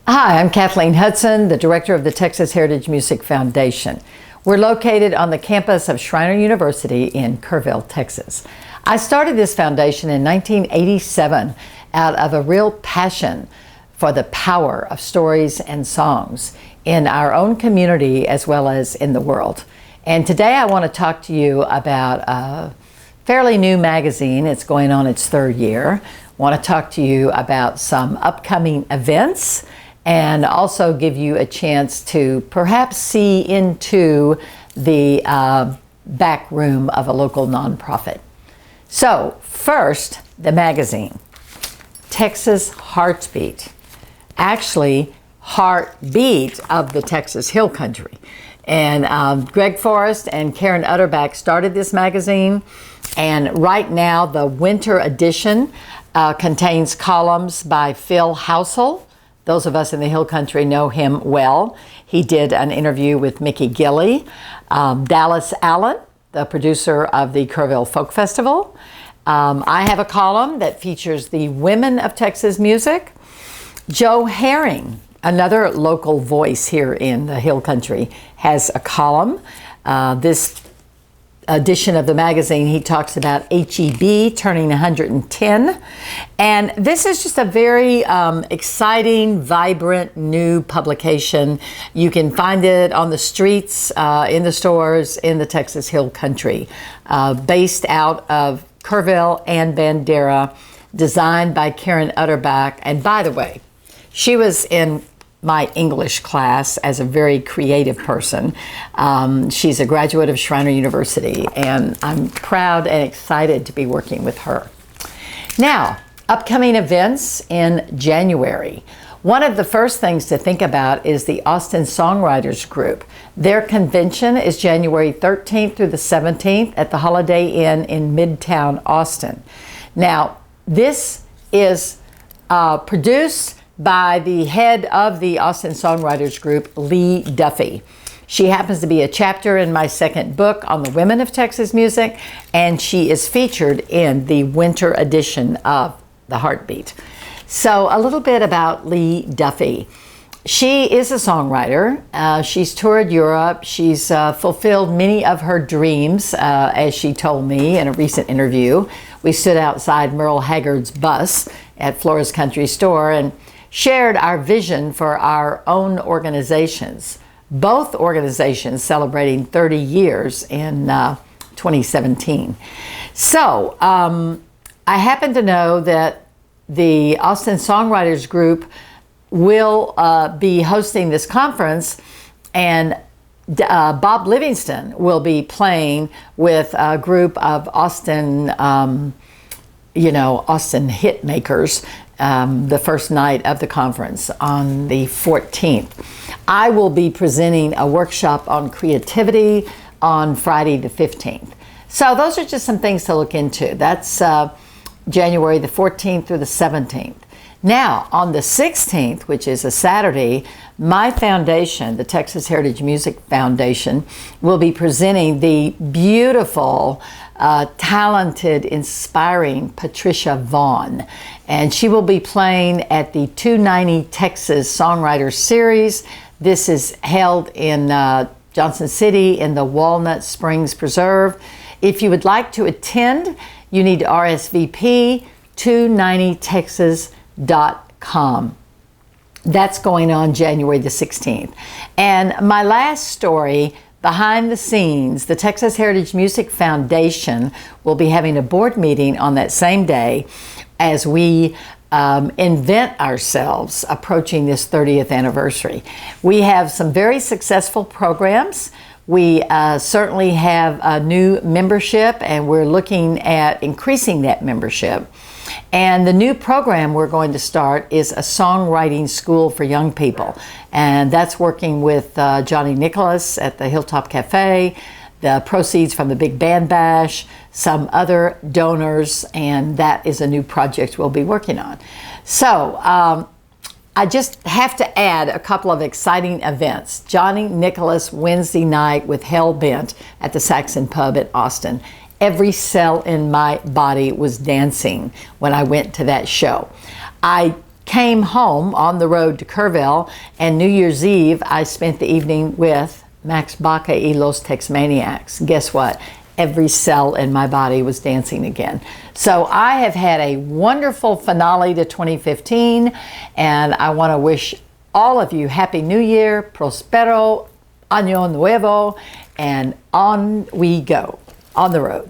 Hi, I'm Kathleen Hudson, the director of the Texas Heritage Music Foundation. We're located on the campus of Schreiner University in Kerrville, Texas. I started this foundation in 1987 out of a real passion for the power of stories and songs in our own community as well as in the world. And today I want to talk to you about a fairly new magazine. It's going on its third year. I want to talk to you about some upcoming events and also give you a chance to perhaps see into the back room of a local nonprofit. So first, the magazine, Texas Heartbeat, actually heartbeat of the Texas Hill Country. And Greg Forrest and Karen Utterback started this magazine, and right now the winter edition contains columns by Phil Housel. Those of us in the Hill Country know him well. He did an interview with Mickey Gilley. Dallas Allen, the producer of the Kerrville Folk Festival. I have a column that features the women of Texas music. Joe Herring, another local voice here in the Hill Country, has a column. This edition of the magazine, he talks about HEB turning 110. And this is just a very exciting, vibrant, new publication. You can find it on the streets, in the stores, in the Texas Hill Country, based out of Kerrville and Bandera, designed by Karen Utterback. And by the way, she was in my English class as a very creative person. She's a graduate of Schreiner University, and I'm proud and excited to be working with her. Now, upcoming events in January. One of the first things to think about is the Austin Songwriters Group. Their convention is January 13th through the 17th at the Holiday Inn in Midtown Austin. Now, this is produced by the head of the Austin Songwriters Group, Lee Duffy. She happens to be a chapter in my second book on the women of Texas music, and she is featured in the winter edition of The Heartbeat. So a little bit about Lee Duffy. She is a songwriter. She's toured Europe. She's fulfilled many of her dreams, as she told me in a recent interview. We stood outside Merle Haggard's bus at Flora's Country Store and shared our vision for our own organizations, both organizations celebrating 30 years in 2017. So I happen to know that the Austin Songwriters Group will be hosting this conference, and Bob Livingston will be playing with a group of Austin, Austin hit makers the first night of the conference on the 14th. I will be presenting a workshop on creativity on Friday the 15th. So those are just some things to look into. That's January the 14th through the 17th. Now, on the 16th, which is a Saturday, my foundation, the Texas Heritage Music Foundation, will be presenting the beautiful, talented, inspiring Patricia Vaughn. And she will be playing at the 290 Texas Songwriters Series. This is held in Johnson City in the Walnut Springs Preserve. If you would like to attend, you need to RSVP 290texas.com. That's going on January the 16th. And my last story, behind the scenes, the Texas Heritage Music Foundation will be having a board meeting on that same day as we invent ourselves approaching this 30th anniversary. We have some very successful programs. We certainly have a new membership, and we're looking at increasing that membership. And the new program we're going to start is a songwriting school for young people. And that's working with Johnny Nicholas at the Hilltop Cafe, the proceeds from the Big Band Bash, some other donors, and that is a new project we'll be working on. So I just have to add a couple of exciting events. Johnny Nicholas Wednesday night with Hell Bent at the Saxon Pub at Austin. Every cell in my body was dancing when I went to that show. I came home on the road to Kerrville, and New Year's Eve, I spent the evening with Max Baca y Los Tex-Maniacs. Guess what? Every cell in my body was dancing again. So I have had a wonderful finale to 2015, and I want to wish all of you Happy New Year, Prospero Año Nuevo, and on we go, on the road.